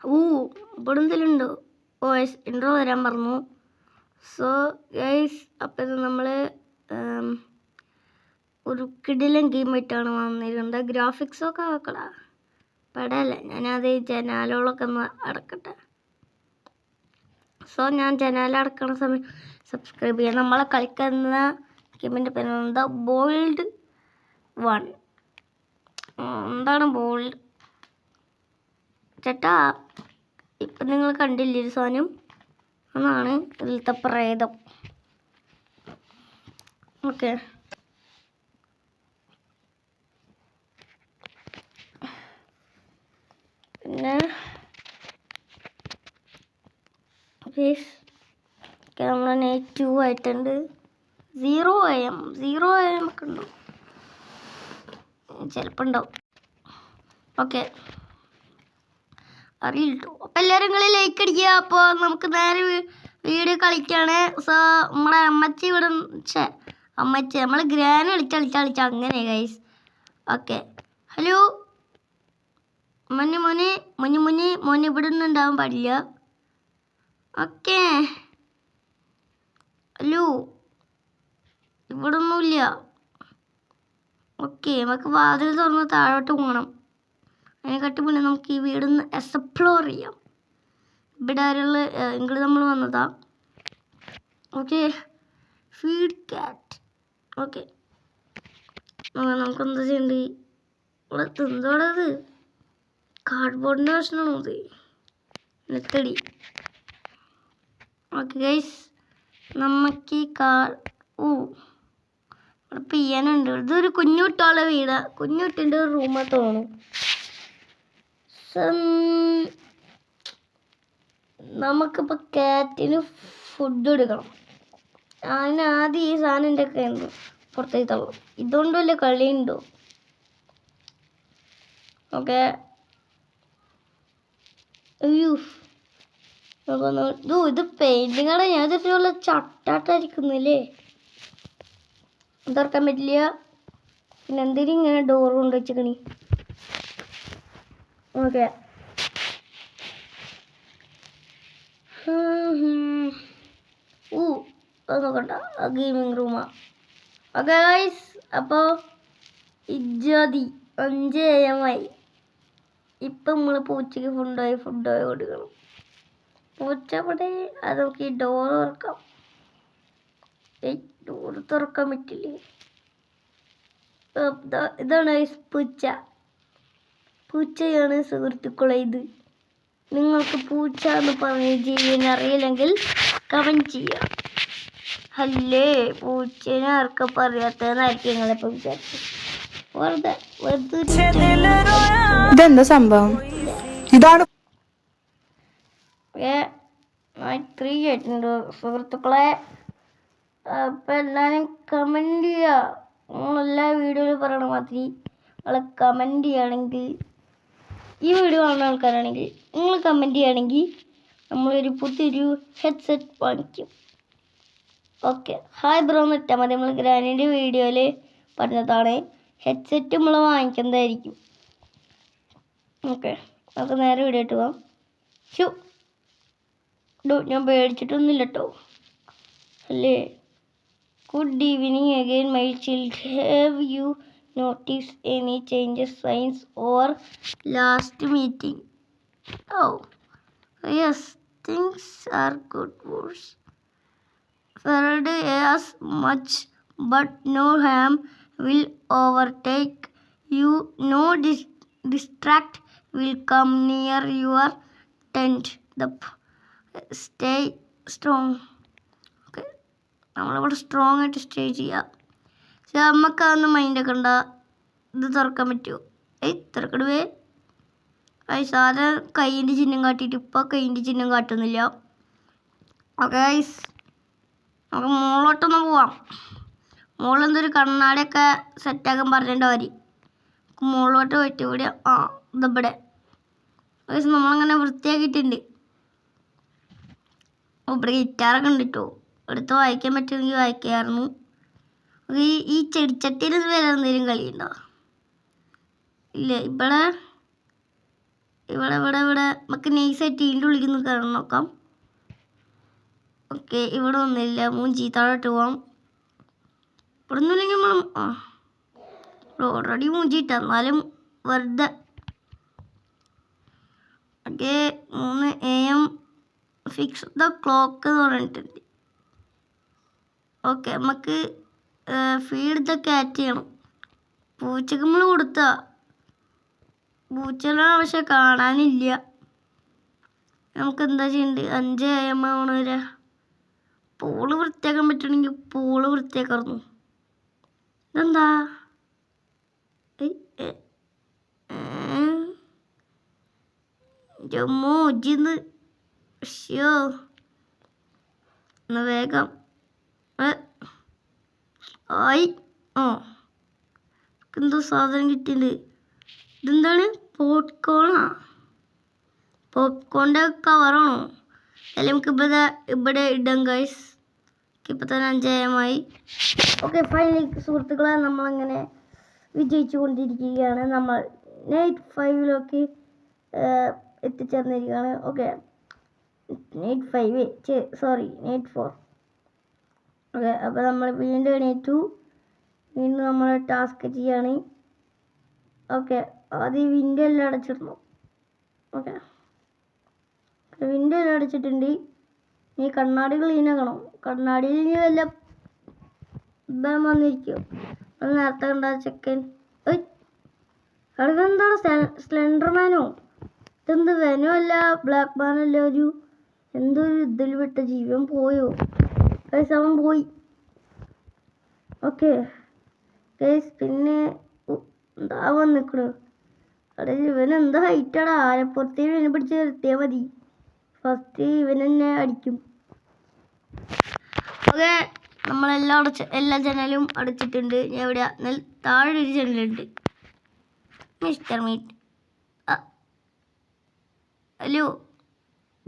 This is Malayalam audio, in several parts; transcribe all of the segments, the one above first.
ഇവിടെ എന്തെങ്കിലുമുണ്ടോ? വോയിസ് ഇൻട്രോ വരാൻ പറഞ്ഞു. സോ ഗൈസ്, അപ്പം നമ്മൾ ഒരു കിടിലൻ ഗെയിമായിട്ടാണ് വന്നിരുന്നത്. ഗ്രാഫിക്സൊക്കെ ആക്കടാ പടയല്ലേ. ഞാനത് ജനാലുകളൊക്കെ ഒന്ന് അടക്കട്ടെ. സോ ഞാൻ ജനാല അടക്കണ സമയം സബ്സ്ക്രൈബ് ചെയ്യാം. നമ്മളെ കളിക്കുന്ന ഗെയിമിൻ്റെ പേര് എന്താ? ബോൾഡ് 1. എന്താണ് ബോൾഡ് ചേട്ടാ? ഇപ്പം നിങ്ങൾ കണ്ടില്ലേ ഒരു സാധനം? അതാണ് ഇതിലത്തെ പ്രേതം. ഓക്കെ, പിന്നെ നമ്മൾ നൈറ്റ് 2 ആയിട്ടുണ്ട്. 0 AM ഒക്കെ ഉണ്ടോ? ചിലപ്പോൾ ഉണ്ടാവും. ഓക്കെ, അറിയില്ലോ. അപ്പം എല്ലാവരും നിങ്ങൾ ലൈക്ക് അടിക്കുക. അപ്പോൾ നമുക്ക് നേരെ വീഡിയോ കളിക്കുകയാണ്. സോ നമ്മളെ അമ്മച്ചി ഇവിടെ അമ്മച്ചി നമ്മൾ ഗ്രാന കളിച്ച അങ്ങനെ ഗൈസ്. ഓക്കെ, ഹലോ മോനെ ഇവിടെ ഒന്നും ഉണ്ടാവാൻ പാടില്ല. ഓക്കെ, ഹലോ ഇവിടെ ഒന്നുമില്ല. ഓക്കെ, നമുക്ക് വാതിൽ തുറന്ന് താഴോട്ട് പോകണം. അതിനെക്കാട്ടി മുന്നേ നമുക്ക് ഈ വീടൊന്ന് എക്സ്പ്ലോർ ചെയ്യാം. ഇവിടെ ആരുള്ള ഇങ്ങോട്ട് നമ്മൾ വന്നതാ. ഓക്കെ, ഫീഡ് കാറ്റ്. ഓക്കെ, നമുക്കെന്താ ചെയ്യണ്ടേ? ഇവിടെ എന്തോടത്? കാർഡ്ബോർഡിൻ്റെ പ്രശ്നമാണോ അത്? നെത്തടി. ഓക്കെ ഗൈസ്, നമുക്ക് ഈ ഇവിടെ പിയാനുണ്ട്. ഇതൊരു കുഞ്ഞുകുട്ടികളുടെ വീടാ. കുഞ്ഞുകുട്ടിൻ്റെ ഒരു റൂമാ തോന്നുന്നു. നമുക്കിപ്പോൾ കാറ്റിന് ഫുഡ് കൊടുക്കണം. അതിന് ആദ്യം ഈ സാധനം ഒക്കെ പുറത്തേക്ക് തള്ളും. ഇതുകൊണ്ട് വല്ല കളിയുണ്ടോ? ഓക്കെ, അയ്യോ ഇത് പെയിൻറ്റിങ്ങാണ്. ഞാൻ ഇതിട്ടുള്ള ചട്ടാട്ടായിരിക്കുന്നില്ലേ? തുറക്കാൻ പറ്റില്ല. പിന്നെ എന്തിനും ഇങ്ങനെ ഡോറ് കൊണ്ട് വെച്ചിക്കണി. ഓക്കെ, അത് നോക്കണ്ട, ഗെയിമിങ് റൂമാ. ഓക്കെ ഗൈസ്, അപ്പോൾ ഇജ്ജാതി 5 AM ആയി. ഇപ്പം നമ്മൾ പൂച്ചയ്ക്ക് ഫുഡായി കൊടുക്കണം. പൂച്ച ഇവിടെ. അത് നമുക്ക് ഈ ഡോറ് തുറക്കാം. ഡോറ് തുറക്കാൻ പറ്റില്ലേ? ഇതാണ് പൂച്ചയാണ് സുഹൃത്തുക്കളെ. ഇത് നിങ്ങൾക്ക് പൂച്ച എന്ന് പറഞ്ഞ് ചെയ്യാൻ അറിയില്ലെങ്കിൽ കമൻറ്റ് ചെയ്യുക. അല്ലേ, പൂച്ചേനെ ആർക്കും പറയാത്തതെന്നായിരിക്കും നിങ്ങളിപ്പോൾ വിചാരിച്ചു. ഇതെന്താ സംഭവം? ഇതാണ് 3 ആയിട്ടുണ്ട് സുഹൃത്തുക്കളെ. അപ്പം എല്ലാവരും കമൻറ്റ് ചെയ്യുക. നിങ്ങളെല്ലാ വീഡിയോയിൽ പറയണ മാതിരി നിങ്ങൾ കമൻറ്റ് ചെയ്യുകയാണെങ്കിൽ, ഈ വീഡിയോ കാണുന്ന ആൾക്കാരാണെങ്കിൽ നിങ്ങൾ കമൻറ്റ് ചെയ്യുകയാണെങ്കിൽ നമ്മളൊരു പുതിയൊരു ഹെഡ്സെറ്റ് വാങ്ങിക്കും. ഓക്കെ, ഹായ് ബ്രോ എന്ന് ഇട്ടാൽ മതി. നമ്മൾ ഗ്രാനിൻ്റെ വീഡിയോയിൽ പറഞ്ഞതാണ്. ഹെഡ്സെറ്റ് നമ്മൾ വാങ്ങിക്കുന്നതായിരിക്കും. ഓക്കെ, നമുക്ക് നേരെ വീഡിയോ ഇട്ട് പോകാം. ഞാൻ പേടിച്ചിട്ടൊന്നുമില്ല കേട്ടോ. അല്ലേ, good evening again my child. Have you notice any changes since our last meeting? Oh yes, things are good worse. Feared as much, but no harm will overtake you. No distract will come near your tent. Stay strong. Okay, നമ്മളിവിടെ സ്ട്രോങ് ആയിട്ട് സ്റ്റേ ചെയ്യാം. പക്ഷെ നമുക്ക് അതൊന്നും മൈൻഡൊക്കെ ഉണ്ടാ. ഇത് തുറക്കാൻ പറ്റുമോ? തുറക്കടുവേ. സാധനം കൈയിൻ്റെ ചിഹ്നം കാട്ടിയിട്ട് ഇപ്പോൾ കൈയിൻ്റെ ചിഹ്നം കാട്ടുന്നില്ല. ഓക്കെ ഗൈസ്, നമുക്ക് മുകളിലോട്ടൊന്ന് പോവാം. മുകളിലെന്തൊരു കണ്ണാടിയൊക്കെ സെറ്റാക്കാൻ പറഞ്ഞിട്ട് അവർ മുകളിലോട്ട് പോയിട്ട് ഇവിടെ ഇതിവിടെ നമ്മളങ്ങനെ വൃത്തിയാക്കിയിട്ടുണ്ട്. ഇവിടെ ഗിറ്റാറൊക്കെ ഉണ്ട് കേട്ടോ. എടുത്ത് വായിക്കാൻ പറ്റുമെങ്കിൽ വായിക്കാമായിരുന്നു. ഈ ചെടിച്ചട്ടിയിൽ വേറെ എന്തെങ്കിലും കളിയുണ്ടോ? ഇല്ല. ഇവിടെ ഇവിടെ നമുക്ക് നൈസായിട്ട് ഇതിൻ്റെ ഉള്ളിൽ നിന്ന് കയറി നോക്കാം. ഓക്കെ, ഇവിടെ ഒന്നുമില്ല. മൂഞ്ചി താഴോട്ട് പോവാം. ഇവിടെ ഒന്നുമില്ലെങ്കിൽ നമ്മൾ ഓൾറെഡി മൂഞ്ചിട്ട, എന്നാലും വെറുതെ. Okay, 3 AM fix the clock എന്ന് പറഞ്ഞിട്ടുണ്ട്. ഓക്കെ, നമുക്ക് ഫീഡ് ദ ക്യാറ്റ് ചെയ്യണം. പൂച്ചക്ക് നമ്മൾ കൊടുത്ത പൂച്ചകളെ പക്ഷെ കാണാനില്ല. നമുക്ക് എന്താ ചെയ്യണ്ട്? 5 AM ആവണ വരെ പൂള് വൃത്തിയാക്കാൻ പറ്റണമെങ്കിൽ പൂള് വൃത്തിയാക്കാറുന്നു. ഇതെന്താ ജമ്മു ജിന്ന് ഷ്യോ എന്നാ വേഗം ആയി. എന്തോ സാധനം കിട്ടിയിട്ടുണ്ട്. ഇതെന്താണ്? പോപ്കോണാ? പോപ്കോണിൻ്റെ കവറാണോ? അല്ലെങ്കിൽ നമുക്ക് ഇവിടെ ഇടാം ഗൈസ്. ഇപ്പം തന്നെ 5 AM ആയി. ഓക്കെ, ഫൈനലി സുഹൃത്തുക്കളെ നമ്മളങ്ങനെ വിജയിച്ചു കൊണ്ടിരിക്കുകയാണ്. നമ്മൾ നൈറ്റ് 5 എത്തിച്ചേർന്നിരിക്കുകയാണ്. Okay, night 4. ഓക്കെ, അപ്പോൾ നമ്മൾ വീണ്ടും എണീറ്റു. വീണ്ടും നമ്മൾ ടാസ്ക് ചെയ്യാണ്. ഓക്കെ, ആദ്യം വിൻഡോ എല്ലാം അടച്ചിരുന്നു. ഓക്കെ, വിൻഡോ എല്ലാം അടച്ചിട്ടുണ്ട്. ഈ കണ്ണാടി ക്ലീൻ ആക്കണം. കണ്ണാടിയിൽ ഇനി വല്ല ഇപ്പം വന്നിരിക്കും. അത് നേരത്തെ കണ്ട ചെക്കൻ. അതെന്താണ്? സ്ലെൻഡർമാനോ? ഇതെന്ത് വെനോ അല്ല, ബ്ലാക്ക് മാനല്ല, എന്തൊരു ഇതിൽ വിട്ട ജീവൻ പോയോ? അവൻ പോയി. ഓക്കെ ഗൈസ്, പിന്നെ എന്താ വന്നിക്കണു അവിടെ? ഇവനെന്താ ഹൈറ്റാടാ. ആരെപ്പുറത്തേക്ക് ഇവനെ പിടിച്ച് നിർത്തിയാൽ മതി. ഫസ്റ്റ് ഇവനെന്നെ അടിക്കും. ഓക്കെ, നമ്മളെല്ലാം എല്ലാ ജനലും അടച്ചിട്ടുണ്ട്. ഞാൻ ഇവിടെ താഴെ ഒരു ജനലുണ്ട്. മിസ്റ്റർ മീറ്റ്, ഹലോ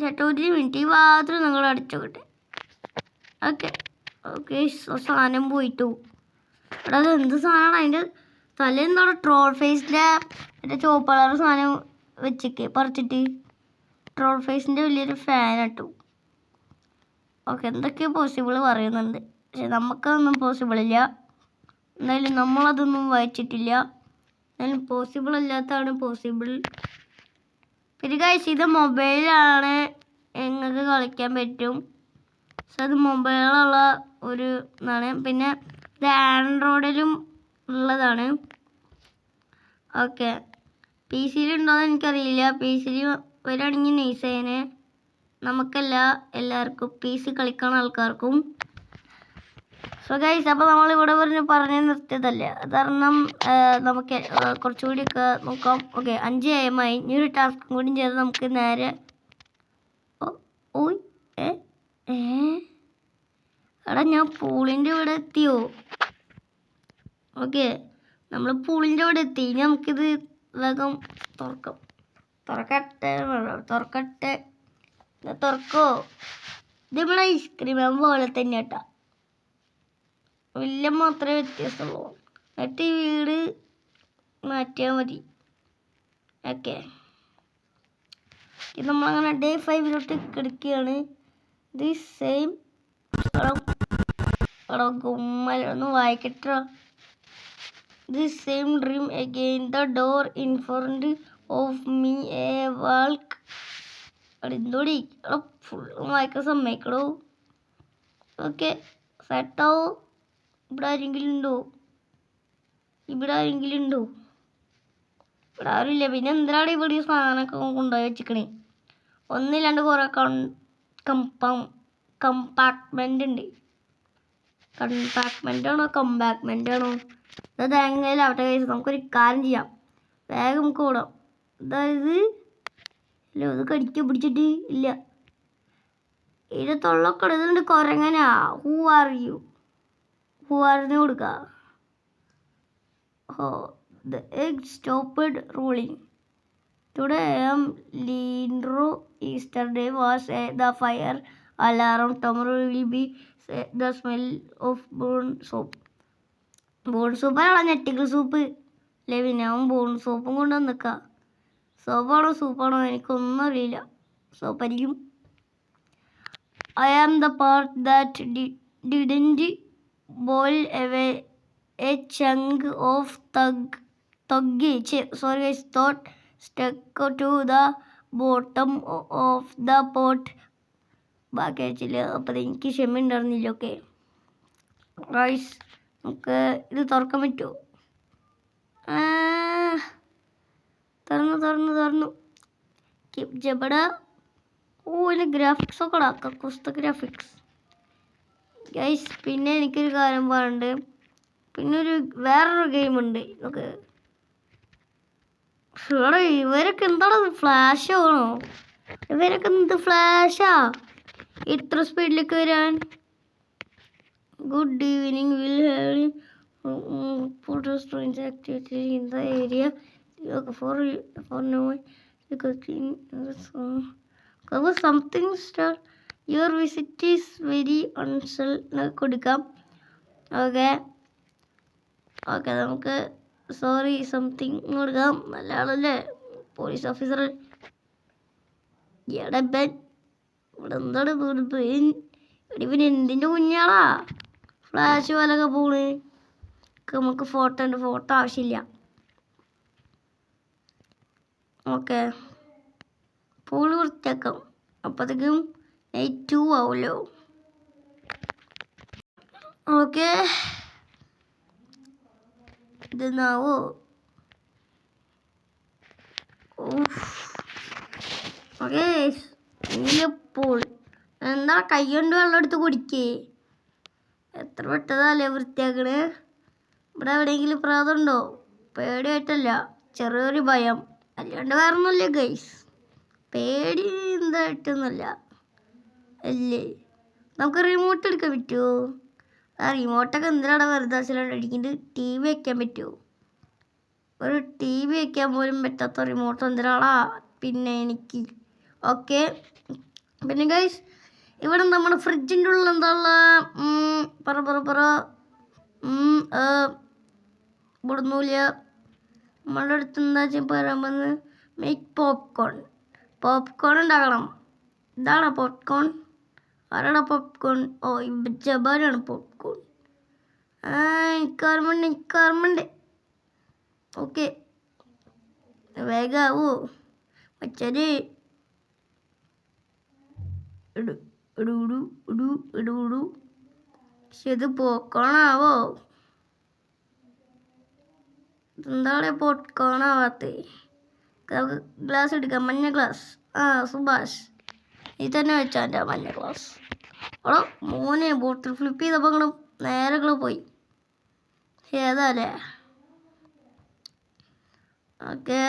ചേട്ടാ, ഒരു മിനിറ്റ് ഈ മാത്രം നിങ്ങൾ അടിച്ചോട്ടെ. ഓക്കെ ഓക്കെ, സാധനം പോയിട്ടു. എടാ, അത് എന്ത് സാധനമാണ്? അതിൻ്റെ തല എന്താണ്? ട്രോൾ ഫേസിൻ്റെ മറ്റേ ചുവപ്പ് കളർ സാധനം വെച്ചേക്ക് പറിച്ചിട്ട്. ട്രോൾ ഫേസിൻ്റെ വലിയൊരു ഫാൻ ഇട്ടു. ഓക്കെ, എന്തൊക്കെയോ പോസിബിൾ പറയുന്നുണ്ട്, പക്ഷെ നമുക്കതൊന്നും പോസിബിൾ ഇല്ല. എന്തായാലും നമ്മളതൊന്നും വായിച്ചിട്ടില്ല. എന്നാലും പോസിബിൾ അല്ലാത്തതാണ് പോസിബിൾ. പിന്നെ ഗൈസ്, ഇത് മൊബൈലാണ്, നിങ്ങൾക്ക് കളിക്കാൻ പറ്റും. പക്ഷെ അത് മൊബൈലുള്ള ഒരു ഇതാണ്. പിന്നെ ഇത് ആൻഡ്രോയിഡിലും ഉള്ളതാണ്. ഓക്കെ, PC യിലുണ്ടോയെന്ന് എനിക്കറിയില്ല. PC യിൽ വരികയാണെങ്കിൽ നൈസേനെ. നമുക്കല്ല, എല്ലാവർക്കും PC കളിക്കുന്ന ആൾക്കാർക്കും. സോ ഗൈസ്, അപ്പോൾ നമ്മളിവിടെ പറഞ്ഞ് നിർത്തിയതല്ലേ. അത് കാരണം നമുക്ക് കുറച്ചുകൂടിയൊക്കെ നോക്കാം. ഓക്കെ, 5 AM ആയി. ഇനി ഒരു ടാസ്കും കൂടി ചെയ്ത് നമുക്ക് നേരെ ഓയ് എടാ, ഞാൻ പൂളിൻ്റെ ഇവിടെ എത്തിയോ? ഓക്കെ, നമ്മൾ പൂളിൻ്റെ ഇവിടെ എത്തി. ഇനി നമുക്കിത് വേഗം തുറക്കട്ടെ. തുറക്കോ? ഇത് നമ്മളെ ഐസ്ക്രീം പോലെ തന്നെ കേട്ടാ. വലിയ മാത്രമേ വ്യത്യാസമുള്ളൂ. എന്നിട്ട് ഈ വീട് മാറ്റിയാൽ മതി. ഓക്കെ, ഇത് നമ്മളങ്ങനെ ഡേ 5 കിടക്കുകയാണ്. ഇത് same ഗുമ്മലൊന്ന് വായിക്കട്ടോ. The same dream again. The door in front of me a walk. അടിന്തോടി ഫുൾ വായിക്കാൻ സമ്മതിക്കടോ. ഓക്കെ, സെറ്റാവോ? ഇവിടെ ആരെങ്കിലും ഉണ്ടോ? ഇവിടെ ആരുമില്ല. പിന്നെ എന്തിനാണ് ഇവിടെ ഈ സാധനമൊക്കെ കൊണ്ടുപോയി വെച്ചിക്കണേ? ഒന്നില്ലാണ്ട് കുറേ കമ്പാർട്ട്മെൻ്റ് ഉണ്ട്. കമ്പാർട്ട്മെൻ്റ് ആണോ? അത് എങ്ങനെയാവട്ടെ കഴിച്ച് നമുക്കൊരു കാര്യം ചെയ്യാം. വേഗം നമുക്ക് ഓടാം. അതായത് ഇല്ല, ഇത് കടിക്കാൻ പിടിച്ചിട്ട് ഇല്ല. ഇതിൻ്റെ തൊള്ളൊക്കെ ഇടുന്നുണ്ട് കുരങ്ങനാ. ഹൂ ആർ യു കൊടുക്കുക. The egg stopped rolling. Today I am Leandro. Yesterday was the fire alarm. Tomorrow will be the smell of burn soap. Burn സൂപ്പാണ് ഞെട്ടിക്കൽ സൂപ്പ് അല്ലേ? പിന്നെ അവൻ ബോൺ സോപ്പും കൊണ്ട് നിൽക്കുക. സോപ്പാണോ സൂപ്പാണോ എനിക്കൊന്നും അറിയില്ല. സോപ്പായിരിക്കും. I am the part that didn't boil away a chunk of thought stuck to the bottom of the pot. ബാക്കി വെച്ചില്ല. അപ്പം എനിക്ക് ക്ഷമ ഉണ്ടായിരുന്നില്ല. ഓക്കെ ഗൈസ്, നമുക്ക് ഇത് തുറക്കാൻ പറ്റുമോ? തുറന്നു ജബട. ഇതിൽ ഗ്രാഫിക്സ് ഒക്കെ ഇടാം. കുസ്ത ഗ്രാഫിക്സ് ഗൈസ്. പിന്നെ എനിക്കൊരു കാര്യം പറയുന്നുണ്ട്. പിന്നെ വേറൊരു ഗെയിമുണ്ട്. നമുക്ക് ഇവരൊക്കെ എന്താണ് ഫ്ലാഷ് ആണോ? ഇവരൊക്കെ എന്ത് ഫ്ലാഷാ ഇത്ര സ്പീഡിലേക്ക് വരാൻ? Good evening. Will have photo strange activity in the area for no cover something star. Your visit is very കൊടുക്കാം. ഓക്കെ നമുക്ക് സോറി സംതിങ് കൊടുക്കാം. നല്ല ആളല്ലേ പോലീസ് ഓഫീസർ. ഇവിടെ എന്താണ് ഇവൻ എന്തിൻ്റെ കുഞ്ഞാളാ ഫ്ലാഷ് പോലൊക്കെ പോണ്? നമുക്ക് ഫോട്ടോ ആവശ്യമില്ല. ഓക്കെ പൂള് വൃത്തിയാക്കാം. അപ്പോഴത്തേക്കും നൈറ്റ് 2 ആവുമല്ലോ. ഓക്കെ ഇതെന്നാവോ? ഓക്കെ ഇങ്ങനെ പൂൾ എന്താ കൈ കൊണ്ട് വെള്ളം എടുത്ത് കുടിക്കേ? എത്ര പെട്ടതല്ലേ വൃത്തിയാക്കണേ? ഇവിടെ എവിടെയെങ്കിലും പ്രാതമുണ്ടോ? പേടിയായിട്ടല്ല, ചെറിയൊരു ഭയം, അല്ലാണ്ട് വേറെ ഒന്നുമില്ല ഗൈസ്. പേടി എന്തായിട്ടൊന്നുമല്ല അല്ലേ. നമുക്ക് റിമോട്ട് എടുക്കാൻ പറ്റുമോ? ആ റിമോട്ടൊക്കെ എന്തിനാണ് വെറുതെ അടിക്കുന്നത്? ടി വി വയ്ക്കാൻ പറ്റുമോ? ഒരു ടി വി വയ്ക്കാൻ പോലും പറ്റാത്ത റിമോട്ട് എന്തിനാളാ പിന്നെ എനിക്ക്? ഓക്കെ പിന്നെ ഗൈസ്, ഇവിടെ നമ്മുടെ ഫ്രിഡ്ജിൻ്റെ ഉള്ളിൽ എന്താ ഉള്ളത്? പറ ഇവിടുന്നില്ല. നമ്മളുടെ അടുത്ത് എന്താ പറയാൻ വന്ന് മേക്ക് പോപ്കോൺ ഉണ്ടാക്കണം. ഇതാണോ പോപ്കോൺ? ആരാണ് പോപ്കോൺ? ഓ ജബാനാണ് പോപ്കോൺ. എനിക്ക് ഓക്കെ വേഗാവോ മച്ചാര്? ഇടൂ. പക്ഷെ ഇത് പോപ്കോണാവോ? എന്താണ് പോപ്കോണാവാത്ത? ഗ്ലാസ് എടുക്കാം. മഞ്ഞ ഗ്ലാസ്. സുഭാഷ് ഇത് തന്നെ വെച്ചാൽ എൻ്റെ മഞ്ഞ ഗ്ലാസ്. ഓളോ മോനെ ബോട്ടിൽ ഫ്ലിപ്പ് ചെയ്തപ്പോൾ നേരെ പോയി. ഏതാല്ലേ? ഓക്കെ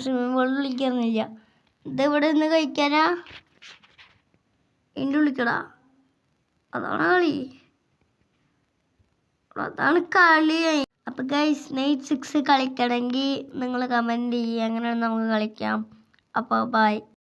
സ്വിമ്മിംഗ് പൂളിൽ വിളിക്കാറില്ല. ഇതെവിടെ നിന്ന് കഴിക്കാനാ? എൻ്റെ വിളിക്കടാ. അതാണ് കളി. അപ്പം ഗൈസ്, നൈറ്റ് 6 കളിക്കണമെങ്കിൽ നിങ്ങൾ കമൻറ്റ് ചെയ്യുക. അങ്ങനെയാണ് നമുക്ക് കളിക്കാം. അപ്പോൾ ബൈ.